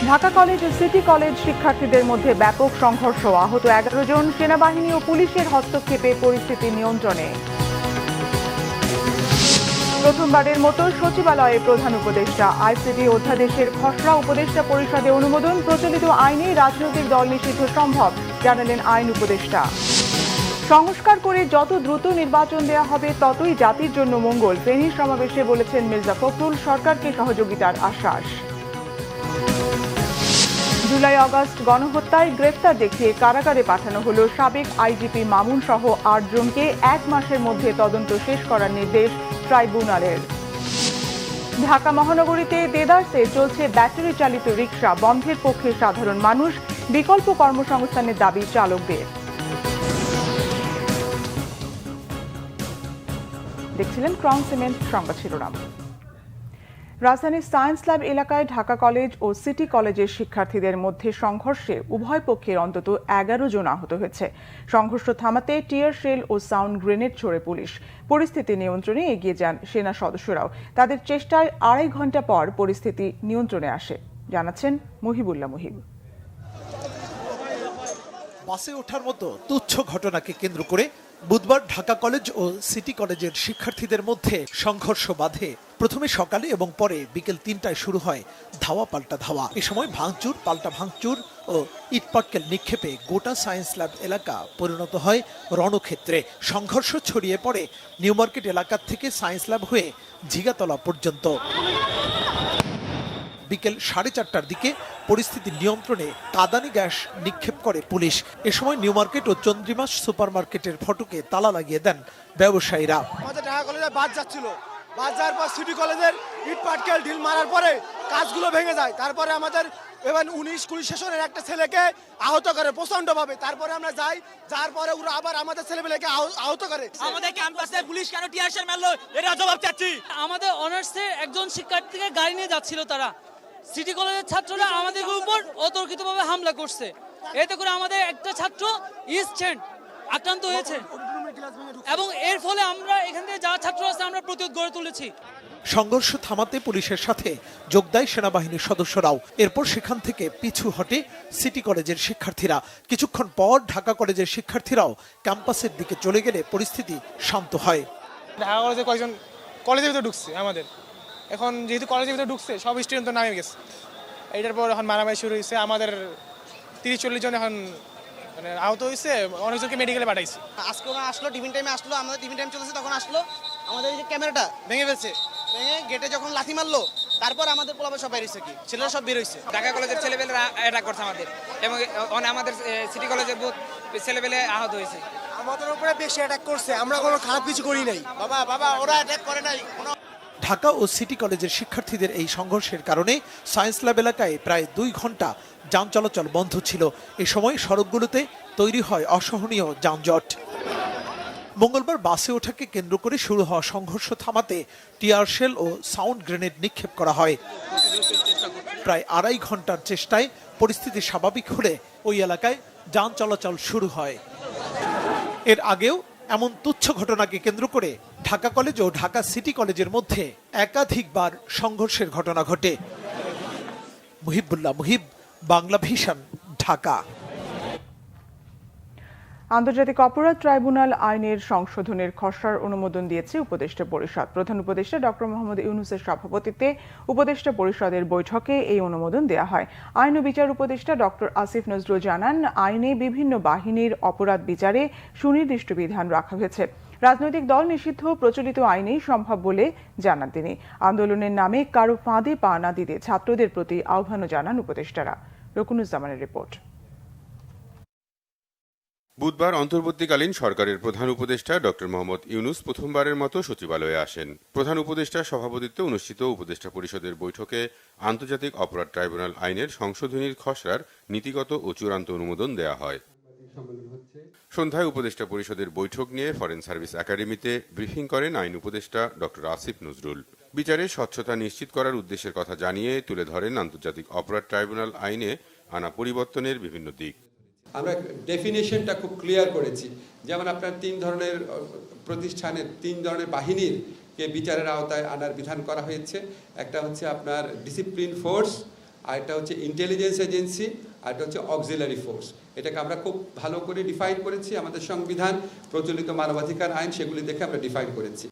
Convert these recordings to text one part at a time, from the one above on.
Dhaka college ও city college শিক্ষার্থীদের মধ্যে ব্যাপক সংঘর্ষ, আহত 11 জন। সেনাবাহিনী ও পুলিশের হস্তক্ষেপে পরিস্থিতি নিয়ন্ত্রণে। প্রথমবারের মতো সচিবালয়ে প্রধান উপদেষ্টা, আইসিটি অধ্যাদেশের খসড়া উপদেষ্টা পরিষদে অনুমোদন। প্রচলিত আইনেই রাজনৈতিক দল নিষিদ্ধ সম্ভব, জানালেন আইন উপদেষ্টা। সংস্কার করে যত দ্রুত নির্বাচন দেওয়া হবে ততই জাতির জন্য মঙ্গল, ফেনীর সমাবেশে বলেছেন মির্জা ফখরুল। সরকারকে সহযোগিতার আশ্বাস। জুলাই আগস্ট গণহত্যায় গ্রেফতার দেখিয়ে কারাগারে পাঠানো হলো সাবেক আইজিপি মামুন সহ 8 জনকে। 1 মাসের মধ্যে তদন্ত শেষ করার নির্দেশ ট্রাইব্যুনালের। ঢাকা মহানগরীতে দেদারসে চলছে ব্যাটারি চালিত রিকশা, বন্ধের পক্ষে সাধারণ মানুষ, বিকল্প কর্মসংস্থানের দাবি চালকদের। দেখছিলেন ক্রাউন সিমেন্ট সংবাদ শিরোনাম। রাজধানীর সায়েন্স ল্যাব এলাকায় ঢাকা কলেজ ও সিটি কলেজের শিক্ষার্থীদের মধ্যে সংঘর্ষে উভয় পক্ষের অন্তত 11 জন আহত হয়েছে। সংঘর্ষ থামাতে টিয়ার শেল ও সাউন্ড গ্রেনেড ছোড়ে পুলিশ। পরিস্থিতি নিয়ন্ত্রণে এগিয়ে যান সেনা সদস্যরাও। তাদের চেষ্টায় 2.5 ঘণ্টা পর পরিস্থিতি নিয়ন্ত্রণে আসে, জানাচ্ছেন মুহিবুল্লাহ মুহিব। বাসে ওঠার মতো তুচ্ছ ঘটনাকে কেন্দ্র করে বুধবার ঢাকা কলেজ ও সিটি কলেজের শিক্ষার্থীদের মধ্যে সংঘর্ষ বাধে। প্রথমে সকালে এবং পরে বিকেল 3টায় শুরু হয় ধাওয়া পাল্টা ধাওয়া। এ সময় ভাঙচুর, পাল্টা ভাঙচুর ও ইটপাটকেল নিক্ষেপে গোটা সায়েন্স ল্যাব এলাকা পরিণত হয় রণক্ষেত্রে। সংঘর্ষ ছড়িয়ে পড়ে নিউ মার্কেট এলাকা থেকে সায়েন্স ল্যাব হয়ে ঝিগাতলা পর্যন্ত। বিকেল 4:30টার দিকে পরিস্থিতি নিয়ন্ত্রণে কাঁদানি গ্যাস নিক্ষেপ করে পুলিশ। এ সময় নিউ মার্কেট ও চন্দ্রিমাস সুপার মার্কেটের ফটকে তালা লাগিয়ে দেন ব্যবসায়ীরা। আমাদের ঢাকা কলেজে বাস যাচ্ছিল, বাস যাওয়ার পর সিটি কলেজের ইট পাটকেল ঢিল মারার পরে কাজগুলো ভেঙে যায়। তারপরে আমাদের এবার 19-20 সেশনের একটা ছেলেকে আহত করে প্রচন্ডভাবে। তারপরে আমরা যাই, যার পরে ওরা আবার আমাদের ছেলেমেয়েকে আহত করে। আমাদের ক্যাম্পাসে পুলিশ কেন টিয়ারশেল মারলো, এটা জবাব চাচ্ছি। আমাদের অনার্সের একজন শিক্ষার্থীকে গাড়ি নিয়ে যাচ্ছিল তারা, সিটি কলেজের ছাত্ররা আমাদের উপর অতর্কিতভাবে হামলা করছে। এতে করে আমাদের একটা ছাত্র ইস্ট্যান্ড আক্রান্ত হয়েছে এবং এর ফলে আমরা এখান থেকে যারা ছাত্র আছে আমরা প্রতিরোধ গড়ে তুলেছি। সংঘর্ষ থামাতে পুলিশের সাথে যোগ দেয় সেনাবাহিনীর সদস্যরাও। এরপর সেখান থেকে পিছু হটে সিটি কলেজের শিক্ষার্থীরা। কিছুক্ষণ পর ঢাকা কলেজের শিক্ষার্থীরাও ক্যাম্পাসের দিকে চলে গেলে পরিস্থিতি শান্ত হয়। ঢাকা কলেজে কয়েকজন কলেজের ভিতরে ঢুকছে আমাদের, এখন যেহেতু কলেজের ভিতরে ঢুকছে সব স্টুডেন্ট তো নামে গেছে। এইটার পর এখন মারামারি শুরু হয়েছে। আমাদের 30-40 জন এখন মানে আহত হয়েছে, অনেকজনকে মেডিকেলে পাঠাইছি। আজকে ওরা আসলো, টিফিন টাইমে আসলো, আমাদের টিফিন টাইম চলছে তখন আসলো, আমাদের এই যে ক্যামেরাটা ভেঙে ফেলছে। ভেঙে গেটে যখন লাথি মারলো তারপর আমাদের পোলাপে সব বের হয়েছে, কি ছেলেরা সব বের হয়েছে। ঢাকা কলেজের ছেলেবেলেরা অ্যাটাক করছে আমাদের এবং আমাদের সিটি কলেজের বহুত ছেলেবেলে আহত হয়েছে। আমাদের উপরে বেশি অ্যাটাক করছে, আমরা কোনো খারাপ কিছু করি নাই। বাবা ওরা অ্যাটাক করে নাই। ঢাকা ও সিটি কলেজের শিক্ষার্থীদের এই সংঘর্ষের কারণে সায়েন্স ল্যাব এলাকায় প্রায় 2 ঘন্টা যান চলাচল বন্ধ ছিল। এ সময় সড়কগুলোতে তৈরি হয় অসহনীয় যানজট। মঙ্গলবার বাসে ওঠাকে কেন্দ্র করে শুরু হওয়া সংঘর্ষ থামাতে টিয়ারশেল ও সাউন্ড গ্রেনেড নিক্ষেপ করা হয়। প্রায় 2.5 ঘন্টার চেষ্টায় পরিস্থিতি স্বাভাবিক হলে ওই এলাকায় যান চলাচল শুরু হয়। এর আগেও এমন তুচ্ছ ঘটনাকে কেন্দ্র করে ঢাকা কলেজ ও ঢাকা সিটি কলেজের মধ্যে একাধিকবার সংঘর্ষের ঘটনা ঘটে। মুহিবুল্লাহ মুহিব, বাংলা ভিশন, ঢাকা। আন্তর্জাতিক অপরাধ ট্রাইব্যুনাল আইনের সংশোধনের খসড়ার অনুমোদন দিয়েছে উপদেষ্টা পরিষদ। প্রধান উপদেষ্টা ডক্টর মোহাম্মদ ইউনূসের সভাপতিত্বে উপদেষ্টা পরিষদের বৈঠকে এই অনুমোদন দেওয়া হয়। আইন ও বিচার উপদেষ্টা ডক্টর আসিফ নজরুল জানান, আইনে বিভিন্ন বাহিনীর অপরাধ বিচারে সুনির্দিষ্ট বিধান রাখা হয়েছে। রাজনৈতিক দল নিষিদ্ধ প্রচলিত আইনেই সম্ভব বলে জানান তিনি। আন্দোলনের নামে কারো ফাঁদে পা না দিতে ছাত্রদের প্রতি আহ্বানও জানান উপদেষ্টারা। রকুনুজ্জামানের রিপোর্ট। বুধবার অন্তর্বর্তীকালীন সরকারের প্রধান উপদেষ্টা ডক্টর মোহাম্মদ ইউনূস প্রথমবারের মতো সচিবালয়ে আসেন। প্রধান উপদেষ্টার সভাপতিত্বে অনুষ্ঠিত উপদেষ্টা পরিষদের বৈঠকে আন্তর্জাতিক অপরাধ ট্রাইব্যুনাল আইনের সংশোধনীর খসড়ার নীতিগত ও চূড়ান্ত অনুমোদন দেয়া হয়। সন্ধ্যায় উপদেষ্টা পরিষদের বৈঠক নিয়ে ফরেন সার্ভিস একাডেমিতে ব্রিফিং করেন আইন উপদেষ্টা ডক্টর আসিফ নজরুল। বিচারে স্বচ্ছতা নিশ্চিত করার উদ্দেশ্যের কথা জানিয়ে তুলে ধরেন আন্তর্জাতিক অপরাধ ট্রাইব্যুনাল আইনে আনা পরিবর্তনের বিভিন্ন দিক। আমরা ডেফিনেশনটা খুব ক্লিয়ার করেছি, যেমন আপনার 3 ধরনের প্রতিষ্ঠানের 3 ধরনের বাহিনীর কে বিচারের আওতায় আনার বিধান করা হয়েছে। একটা হচ্ছে আপনার ডিসিপ্লিন ফোর্স, আর একটা হচ্ছে ইন্টেলিজেন্স এজেন্সি, আর একটা হচ্ছে অক্সিলারি ফোর্স। এটাকে আমরা খুব ভালো করে ডিফাইন করেছি, আমাদের সংবিধান, প্রচলিত মানবাধিকার আইন, সেগুলি দেখে আমরা ডিফাইন করেছি।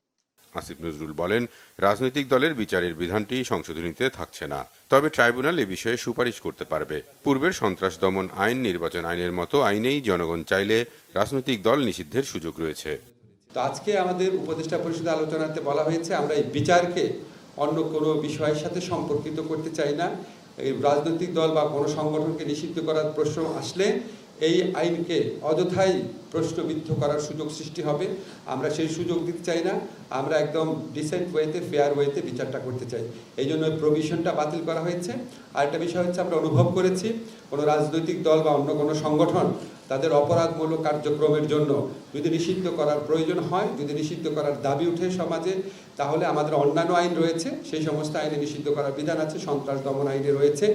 আসিফ নজরুল বলেন, রাজনৈতিক দলের বিচারের বিধানটি সংশোধনীতে থাকছে না, তবে ট্রাইব্যুনাল এ বিষয়ে সুপারিশ করতে পারবে। পূর্বের সন্ত্রাস দমন আইন, নির্বাচন আইনের মতো আইনেই জনগণ চাইলে রাজনৈতিক দল নিষিদ্ধের সুযোগ রয়েছে। তো আজকে আমাদের উপদেষ্টা পরিষদে আলোচনাতে বলা হয়েছে, আমরা এই বিচারকে অন্য কোনো বিষয়ের সাথে সম্পর্কিত করতে চাই না। এই রাজনৈতিক দল বা কোনো সংগঠনকে নিষিদ্ধ করার প্রশ্ন আসলে এই আইনকে অযথাই প্রশ্নবিদ্ধ করার সুযোগ সৃষ্টি হবে। আমরা সেই সুযোগ দিতে চাই না। আমরা একদম ডিসেন্ট ওয়েতে, ফেয়ার ওয়েতে বিচারটা করতে চাই। এই জন্য প্রভিশনটা বাতিল করা হয়েছে। আরেকটা বিষয় হচ্ছে, আমরা অনুভব করেছি কোনো রাজনৈতিক দল বা অন্য কোনো সংগঠন তাদের অপরাধমূলক কার্যক্রমের জন্য যদি নিষিদ্ধ করার প্রয়োজন হয়, যদি নিষিদ্ধ করার দাবি উঠে সমাজে, তাহলে আমাদের অন্যান্য আইন রয়েছে, সেই সমস্ত আইনে নিষিদ্ধ করার বিধান আছে। সন্ত্রাস দমন আইনে রয়েছে,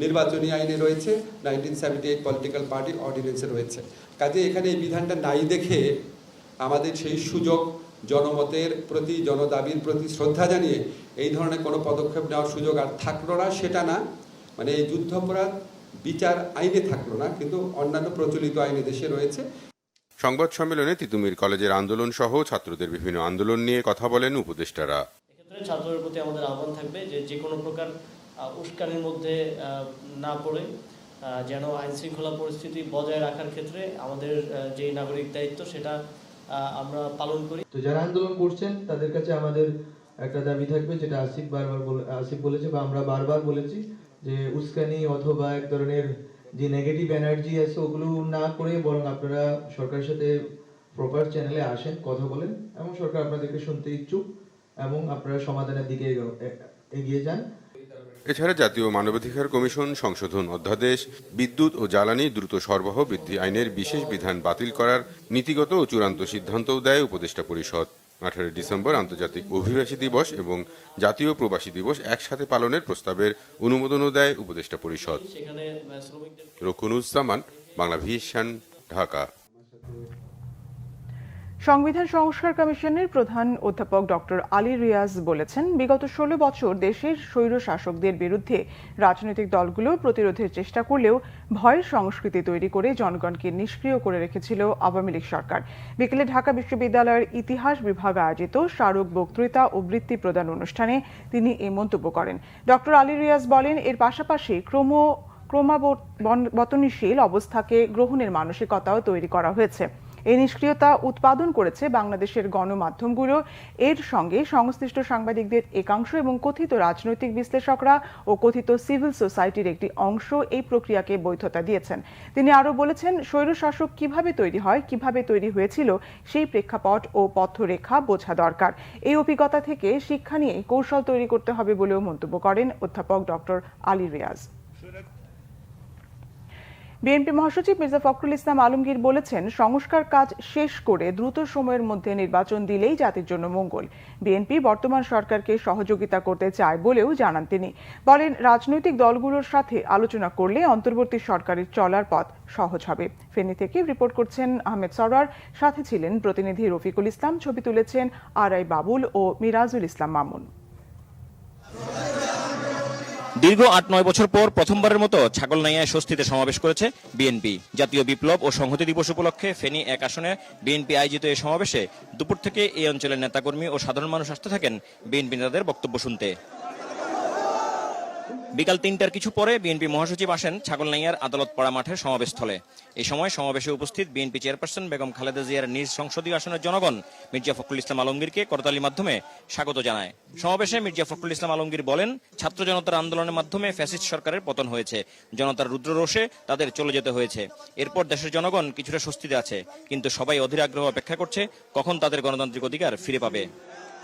নির্বাচনী আইনে রয়েছে, 1978 পলিটিক্যাল পার্টি অর্ডিন্যান্সে রয়েছে। কাজে এখানে এই বিধানটা নাই দেখে আমাদের সেই সুযোগ, জনমতের প্রতি, জনদাবির প্রতি শ্রদ্ধা জানিয়ে এই ধরনের কোনো পদক্ষেপ নেওয়ার সুযোগ আর থাকলো না, সেটা না। মানে এই যুদ্ধাপরাধ বিচার আইনে থাকলো না, কিন্তু অন্যান্য প্রচলিত আইনে দেশে রয়েছে। সংবাদ সম্মেলনে তিতুমির কলেজের আন্দোলন সহ ছাত্রদের বিভিন্ন আন্দোলন নিয়ে কথা বলেন উপদেষ্টারা। এক্ষেত্রে ছাত্রদের প্রতি আমাদের আহ্বান থাকবে যে কোনো প্রকার উস্কানির মধ্যে না পড়ে যেন আইন শৃঙ্খলা পরিস্থিতি বজায় রাখার ক্ষেত্রে আমাদের যে নাগরিক দায়িত্ব সেটা আমরা পালন করি। তো যারা আন্দোলন করছেন তাদের কাছে আমাদের একটা দাবি থাকবে, যেটা আসিফ বলেছে বা আমরা বারবার বলেছি, যে উস্কানি অথবা এক ধরনের যে নেগেটিভ এনার্জি আছে ওগুলো না করে বরং আপনারা সরকারের সাথে প্রপার চ্যানেলে আসেন, কথা বলেন, এবং সরকার আপনাদেরকে শুনতে ইচ্ছুক এবং আপনারা সমাধানের দিকে এগিয়ে যান। এছাড়া জাতীয় মানবাধিকার কমিশন সংশোধন অধ্যাদেশ, বিদ্যুৎ ও জ্বালানি দ্রুত সরবরাহ বৃদ্ধি আইনের বিশেষ বিধান বাতিল করার নীতিগত ও চূড়ান্ত সিদ্ধান্তও দেয় উপদেষ্টা পরিষদ। 18 ডিসেম্বর আন্তর্জাতিক অভিবাসী দিবস এবং জাতীয় প্রবাসী দিবস একসাথে পালনের প্রস্তাবের অনুমোদনও দেয় উপদেষ্টা পরিষদ। রকুনুজ্জামান, বাংলা ভিশন, ঢাকা। সংবিধান সংস্কার কমিশনের প্রধান অধ্যাপক ডক্টর আলী রিয়াজ বলেছেন, বিগত 16 বছর দেশের স্বৈর শাসকদের বিরুদ্ধে রাজনৈতিক দলগুলো প্রতিরোধের চেষ্টা করলেও ভয়ের সংস্কৃতি তৈরি করে জনগণকে নিষ্ক্রিয় করে রেখেছিল আওয়ামী লীগ সরকার। বিকেলে ঢাকা বিশ্ববিদ্যালয়ের ইতিহাস বিভাগ আয়োজিত স্মারক বক্তৃতা ও বৃত্তি প্রদান অনুষ্ঠানে তিনি এই মন্তব্য করেন। ডক্টর আলী রিয়াজ বলেন, এর পাশাপাশি ক্রমবর্ধনশীল অবস্থাকে গ্রহণের মানসিকতাও তৈরি করা হয়েছে। এই নিষ্ক্রিয়তা উৎপাদন করেছে বাংলাদেশের গণমাধ্যমগুলো, এর সঙ্গে সংশ্লিষ্ট সাংবাদিকদের একাংশ এবং কথিত রাজনৈতিক বিশ্লেষকরা ও কথিত সিভিল সোসাইটির একটি অংশ এই প্রক্রিয়াকে বৈধতা দিয়েছেন। তিনি আরও বলেছেন, স্বৈরশাসক কিভাবে তৈরি হয়, কিভাবে তৈরি হয়েছিল সেই প্রেক্ষাপট ও পথরেখা বোঝা দরকার। এই অভিজ্ঞতা থেকে শিক্ষা নিয়ে কৌশল তৈরি করতে হবে বলেও মন্তব্য করেন অধ্যাপক ডক্টর আলী রিয়াজ। বিএনপি মহাসচিব মির্জা ফখরুল ইসলাম আলমগীর বলেছেন, সংস্কার কাজ শেষ করে দ্রুত সময়ের মধ্যে নির্বাচন দিলেই জাতির জন্য মঙ্গল। বিএনপি বর্তমান সরকারকে সহযোগিতা করতে চায় বলেও জানান তিনি। বলেন, রাজনৈতিক দলগুলোর সাথে আলোচনা করলে অন্তর্বর্তী সরকারের চলার পথ সহজ হবে। ফেনী থেকে রিপোর্ট করছেন আহমেদ সরওয়ার, সাথে ছিলেন প্রতিনিধি রফিকুল ইসলাম, ছবি তুলেছেন আরআই বাবুল ও মিরাজুল ইসলাম মামুন। দীর্ঘ ৮-৯ বছর পর প্রথমবারের মতো ছাগলনাইয়ায় স্বস্তিতে সমাবেশ করেছে বিএনপি। জাতীয় বিপ্লব ও সংহতি দিবস উপলক্ষে ফেনী ১ আসনে বিএনপি আয়োজিত এই সমাবেশে দুপুর থেকে এই অঞ্চলের নেতাকর্মী ও সাধারণ মানুষ আসতে থাকেন বিএনপি নেতাদের বক্তব্য শুনতে। বিকাল ৩টার কিছু পরে বিএনপি মহাসচিব আসেন ছাগলনাইয়ার আদালতপাড়া মাঠের সমাবেশস্থলে। এই সময় সমাবেশে উপস্থিত বিএনপি চেয়ারপারসন বেগম খালেদা জিয়ার নিজ সংসদীয় আসনের জনগণ মির্জা ফখরুল ইসলাম আলমগীরকে করতালির মাধ্যমে স্বাগত জানায়। সমাবেশে মির্জা ফখরুল ইসলাম আলমগীর বলেন, ছাত্র জনতার আন্দোলনের মাধ্যমে ফ্যাসিস্ট সরকারের পতন হয়েছে, জনতার রুদ্ররোষে তাদের চলে যেতে হয়েছে। এরপর দেশের জনগণ কিছুটা স্বস্তিতে আছে, কিন্তু সবাই অধীর আগ্রহ অপেক্ষা করছে কখন তাদের গণতান্ত্রিক অধিকার ফিরে পাবে।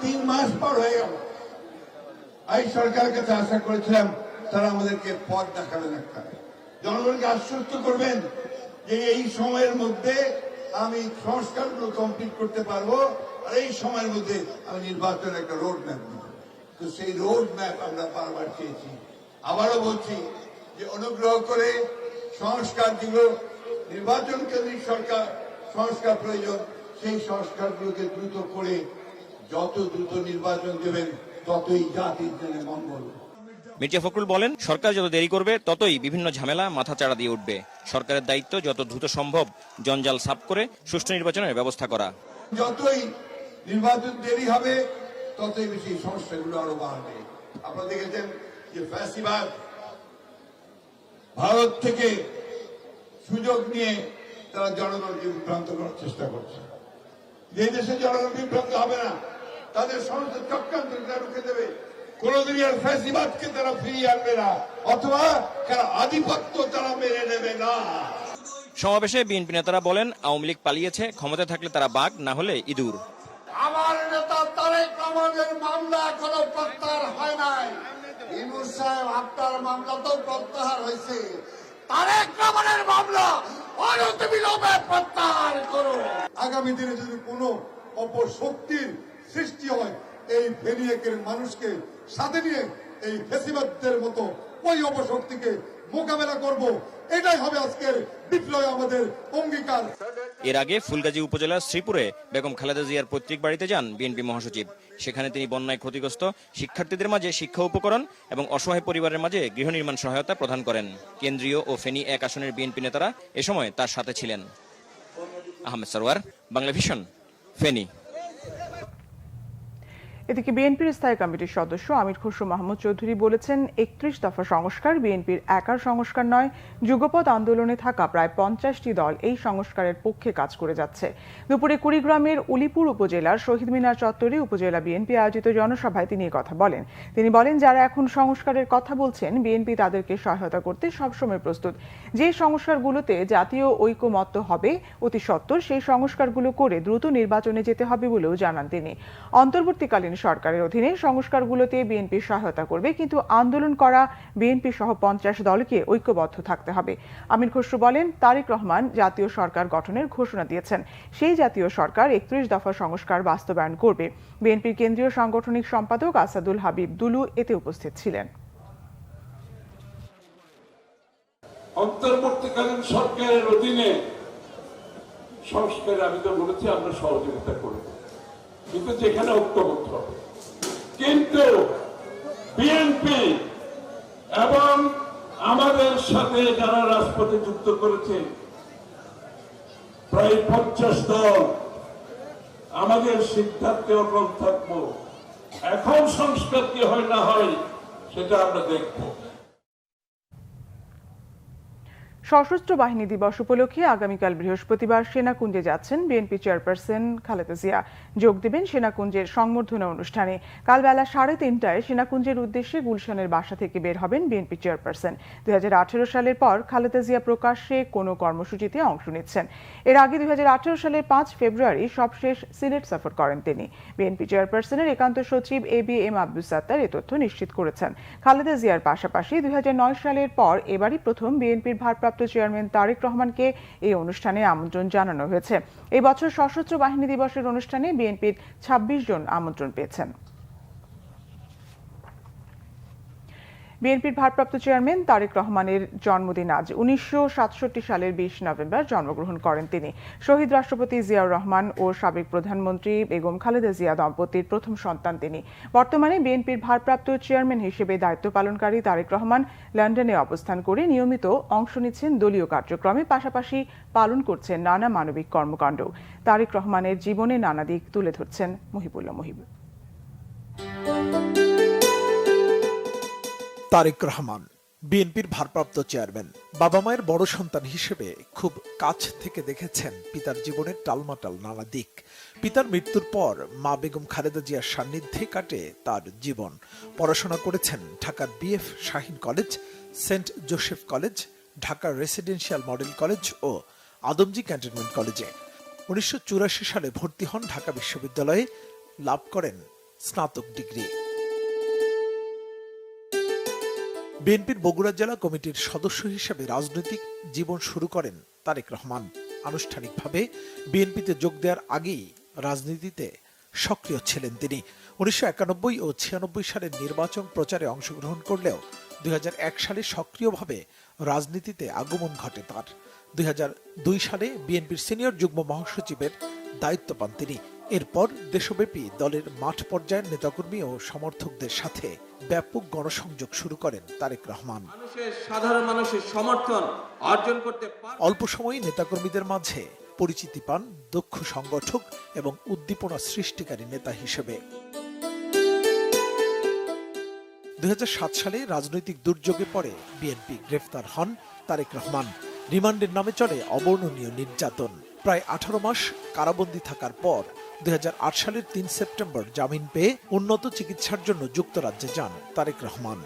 ৩ মাস পর হয়ে গেল, এই সরকারের কাছে আশা করেছিলাম তারা আমাদেরকে পথ দেখাবেন, একটা জনগণকে আশ্বস্ত করবেন যে এই সময়ের মধ্যে আমি সংস্কারগুলো কমপ্লিট করতে পারবো, আর এই সময়ের মধ্যে আমি নির্বাচনের একটা রোড ম্যাপ দেব। তো সেই রোড ম্যাপ আমরা বারবার চেয়েছি। আবারও বলছি যে অনুগ্রহ করে সংস্কার দিগুলো, নির্বাচন কেন্দ্রিক সরকার সংস্কার প্রয়োজন, সেই সংস্কারগুলোকে দ্রুত করে যত দ্রুত নির্বাচন দেবেন ততই জাতির জন্য মঙ্গল। মির্জা ফখরুল বলেন, সরকার যত দেরি করবে ততই বিভিন্ন ঝামেলা মাথাচাড়া দিয়ে উঠবে। সরকারের দায়িত্ব যত দ্রুত সম্ভব জঞ্জাল সাফ করে সুষ্ঠু নির্বাচনের ব্যবস্থা করা। যতই নির্বাচন দেরি হবে ততই বেশি সমস্যাগুলো আরো বাড়বে। আপনারা দেখেছেন যে ফ্যাসিবাদ ভারত থেকে সুযোগ নিয়ে তারা জনগণকে বিভ্রান্ত করার চেষ্টা করছে। যে দেশে জনগণ বিভ্রান্ত হবে না, তাদের সমস্ত চক্রান্ত রুখে দেবে। কোনদিনই আর ফ্যাসিবাদকে তারা ফিরিয়ে আনবে না, অথবা তারা আধিপত্য তারা মেনে নেবে না। সমাবেশে বিএনপি নেতারা বলেন, আওয়ামী লীগ পালিয়েছে, ক্ষমতায় থাকলে তারা বাঘ, না হলে ইঁদুর। আমার নেতা তারেক রহমানের মামলা এখনো প্রত্যাহার হয় নাই। ইউনূস সাহেব, আপনার মামলা তো প্রত্যাহার হয়েছে, তারেক রহমানের মামলা অনতিবিলম্বে প্রত্যাহার করুন। আগামী দিনে যদি কোনো অপশক্তির সৃষ্টি হয়, এই ফেনীর মানুষকে সাথে নিয়ে এই ফ্যাসিবাদদের মতো ওই অপশক্তিকে মোকাবেলা করব। এটাই হবে আজকের বিপ্লবে আমাদের অঙ্গীকার। এর আগে ফুলগাজী উপজেলার শ্রীপুরে বেগম খালেদা জিয়ার পৈতৃক বাড়িতে যান বিএনপি মহাসচিব। সেখানে তিনি বন্যায় ক্ষতিগ্রস্ত শিক্ষার্থীদের মাঝে শিক্ষা উপকরণ এবং অসহায় পরিবারের মাঝে গৃহ নির্মাণ সহায়তা প্রদান করেন। কেন্দ্রীয় ও ফেনী 1 আসনের বিএনপি নেতারা এ সময় তার সাথে ছিলেন। আহমেদ সরওয়ার, বাংলাভিশন, ফেনী। এদিকে বিএনপির স্থায়ী কমিটির সদস্য আমির খসরু মাহমুদ চৌধুরী বলেছেন, 31 দফা সংস্কার বিএনপির একার সংস্কার নয়, যুগপৎ আন্দোলনে থাকা প্রায় 50টি দল এই সংস্কারের পক্ষে কাজ করে যাচ্ছে। দুপুরে কুড়িগ্রামের উলিপুর উপজেলার শহীদ মিনার চত্বরে উপজেলা বিএনপি আয়োজিত জনসভায় তিনি কথা বলেন। তিনি বলেন, যারা এখন সংস্কারের কথা বলছেন, বিএনপি তাদেরকে সহায়তা করতে সবসময় প্রস্তুত। যে সংস্কারগুলোতে জাতীয় ঐকমত্য হবে অতি সত্বর সেই সংস্কারগুলো করে দ্রুত নির্বাচনে যেতে হবে বলেও জানান তিনি। অন্তর্বর্তীকালীন সরকারের অধীনে সংস্কারগুলোতে বিএনপি সহায়তা করবে, কিন্তু আন্দোলন করা বিএনপি সহ 50 দলকে ঐক্যবদ্ধ থাকতে হবে। আমির খসরু বলেন, তারেক রহমান জাতীয় সরকার গঠনের ঘোষণা দিয়েছেন। সেই জাতীয় সরকার 31 দফা সংস্কার বাস্তবায়ন করবে। বিএনপির কেন্দ্রীয় সাংগঠনিক সম্পাদক আসাদুল হাবিব দুলু এতে উপস্থিত ছিলেন। অন্তর্বর্তীকালীন সরকারের অধীনে সংস্কারে আমি তো বলেছি আমরা সহযোগিতা করব, কিন্তু যেখানে ঐক্যবদ্ধ হবে। কিন্তু বিএনপি এবং আমাদের সাথে যারা রাজপথে যুক্ত করেছে প্রায় 50 দল, আমাদের সিদ্ধান্তে অটল থাকবো। এখন সংস্কার কি হয় না হয় সেটা আমরা দেখব। সশস্ত্র বাহিনী দিবস উপলক্ষে আগামীকাল বৃহস্পতিবার সেনাকুঞ্জে যাচ্ছেন বিএনপি চেয়ারপারসন খালেদা জিয়া। যোগ দেবেন সেনাকুঞ্জের সংবর্ধনা অনুষ্ঠানে। কাল বেলা 3:30টায় সেনাকুঞ্জের উদ্দেশ্যে গুলশানের বাসা থেকে বের হবেন বিএনপি চেয়ারপারসন। 2018 সালের পর খালেদা জিয়া প্রকাশ্যে কোনো কর্মসূচিতে অংশ নিচ্ছেন। এর আগে 2018 সালের 5 ফেব্রুয়ারি সবশেষ সিলেট সফর করেন তিনি। বিএনপি চেয়ারপারসনের একান্ত সচিব ABM আব্দুস সাত্তার এ তথ্য নিশ্চিত করেছেন। খালেদা জিয়ার পাশাপাশি 2009 সালের পর এবারই প্রথম বিএনপির ভারপ্রাপ্ত চেয়ারম্যান তারেক রহমানকে এই অনুষ্ঠানে আমন্ত্রণ জানানো হয়েছে। এই বছর সশস্ত্র বাহিনী দিবসের অনুষ্ঠানে বিএনপির 26 জন আমন্ত্রণ পেয়েছেন। বিএনপির ভারপ্রাপ্ত চেয়ারম্যান তারেক রহমানের জন্মদিন আজ। 1967 সালের 20 নভেম্বর জন্মগ্রহণ করেন তিনি। শহীদ রাষ্ট্রপতি জিয়াউর রহমান ও সাবেক প্রধানমন্ত্রী বেগম খালেদা জিয়া দম্পতির প্রথম সন্তান তিনি। বর্তমানে বিএনপির ভারপ্রাপ্ত চেয়ারম্যান হিসেবে দায়িত্ব পালনকারী তারেক রহমান লন্ডনে অবস্থান করে নিয়মিত অংশ নিচ্ছেন দলীয় কার্যক্রমে, পাশাপাশি পালন করছেন নানা মানবিক কর্মকাণ্ড। তারেক রহমানের জীবনে নানা দিক তুলে ধরছেন মহিবুল্লাহ মহিব। তারেক রহমান বিএনপির ভারপ্রাপ্ত চেয়ারম্যান। বাবা মায়ের বড় সন্তান হিসেবে খুব কাছ থেকে দেখেছেন পিতার জীবনের টালমাটাল নানা দিক। পিতার মৃত্যুর পর মা বেগম খালেদা জিয়ার সান্নিধ্যে কাটে তার জীবন। পড়াশোনা করেছেন ঢাকার BF Shaheen college, Saint Joseph college, ঢাকার রেসিডেন্সিয়াল মডেল কলেজ ও আদমজী ক্যান্টনমেন্ট কলেজে। 1984 সালে ভর্তি হন ঢাকা বিশ্ববিদ্যালয়ে, লাভ করেন স্নাতক ডিগ্রি। বিএনপির বগুড়া জেলা কমিটির সদস্য হিসেবে রাজনৈতিক জীবন শুরু করেন তারেক রহমান। আনুষ্ঠানিকভাবে বিএনপিতে যোগ দেওয়ার আগেই রাজনীতিতে সক্রিয় ছিলেন তিনি। 1991 ও 96 সালের নির্বাচন প্রচারে অংশগ্রহণ করলেও 2001 সালে সক্রিয়ভাবে রাজনীতিতে আগমন ঘটে তার। 2002 সালে বিএনপির সিনিয়র যুগ্ম মহাসচিবের দায়িত্ব পান তিনি। এরপর দেশব্যাপী দলের মাঠ পর্যায়ের নেতাকর্মী ও সমর্থকদের সাথে ব্যাপক গণসংযোগ শুরু করেন তারেক রহমান। সাধারণ মানুষের সমর্থন অর্জন করতে অল্প সময়ে নেতাকর্মীদের মাঝে পরিচিতি পান দক্ষ সংগঠক এবং উদ্দীপনা সৃষ্টিকারী নেতা হিসেবে। 2007 সালে রাজনৈতিক দুর্যোগে পড়ে বিএনপি গ্রেফতার হন তারেক রহমান। রিমান্ডের নামে চলে অবর্ণনীয় নির্যাতন। প্রায় 18 মাস কারাবন্দী থাকার পর 2008 সালের 3 সেপ্টেম্বর জামিন পেয়ে উন্নত চিকিৎসার জন্য যুক্তরাজ্যে যান তারেক রহমান।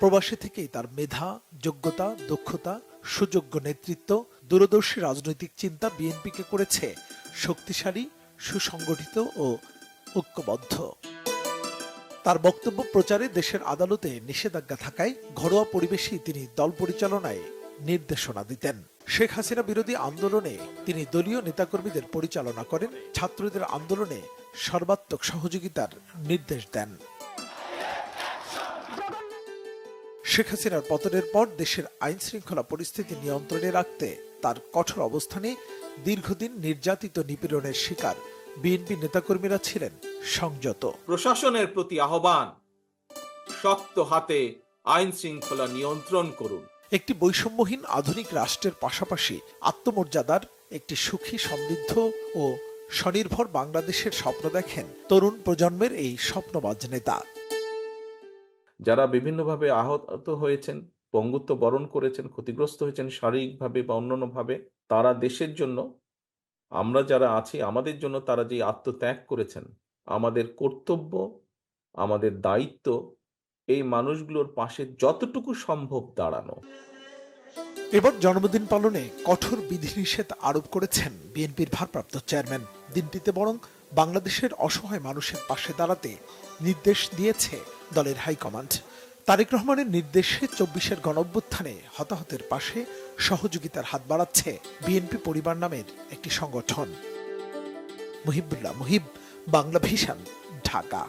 প্রবাসী থেকেই তার মেধা, যোগ্যতা, দক্ষতা, সুযোগ্য নেতৃত্ব, দূরদর্শী রাজনৈতিক চিন্তা বিএনপিকে করেছে শক্তিশালী, সুসংগঠিত ও ঐক্যবদ্ধ। তার বক্তব্য প্রচারে দেশের আদালতে নিষেধাজ্ঞা থাকায় ঘরোয়া পরিবেশেই তিনি দল পরিচালনায় নির্দেশনা দিতেন। শেখ হাসিনা বিরোধী আন্দোলনে তিনি দলীয় নেতাকর্মীদের পরিচালনা করেন, ছাত্রদের আন্দোলনে সর্বাত্মক সহযোগিতার নির্দেশ দেন। শেখ হাসিনার পতনের পর দেশের আইন শৃঙ্খলা পরিস্থিতি নিয়ন্ত্রণে রাখতে তার কঠোর অবস্থানে দীর্ঘদিন নির্যাতিত নিপীড়নের শিকার বিএনপি নেতাকর্মীরা ছিলেন সংযত। প্রশাসনের প্রতি আহ্বান, শক্ত হাতে আইন শৃঙ্খলা নিয়ন্ত্রণ করুন। একটি বৈষম্যহীন আধুনিক রাষ্ট্রের পাশাপাশি আত্মমর্যাদার একটি সুখী, সমৃদ্ধ ও স্বনির্ভর বাংলাদেশের স্বপ্ন দেখেন তরুণ প্রজন্মের এই স্বপ্নবাজ নেতা। যারা বিভিন্নভাবে আহত হয়েছেন, পঙ্গুত্ব বরণ করেছেন, ক্ষতিগ্রস্ত হয়েছেন শারীরিকভাবে বা অন্যান্যভাবে, তারা দেশের জন্য, আমরা যারা আছি আমাদের জন্য তারা যে আত্মত্যাগ করেছেন, আমাদের কর্তব্য, আমাদের দায়িত্ব এই মানুষগুলোর পাশে যতটুকু সম্ভব দাঁড়ানো। এবার জন্মদিন পালনে কঠোর বিধিনিষেধ আরোপ করেছেন বিএনপির ভারপ্রাপ্ত চেয়ারম্যান। দিনটিতে বরং বাংলাদেশের অসহায় মানুষের পাশে দাঁড়াতে নির্দেশ দিয়েছে দলের হাইকমান্ড। তারেক রহমানের নির্দেশে 24-এর গণঅভ্যুত্থানে হতাহতের পাশে সহযোগিতার হাত বাড়াচ্ছে বিএনপি পরিবার নামের একটি সংগঠন। Muhibullah Muhib, Bangla Vision, Dhaka.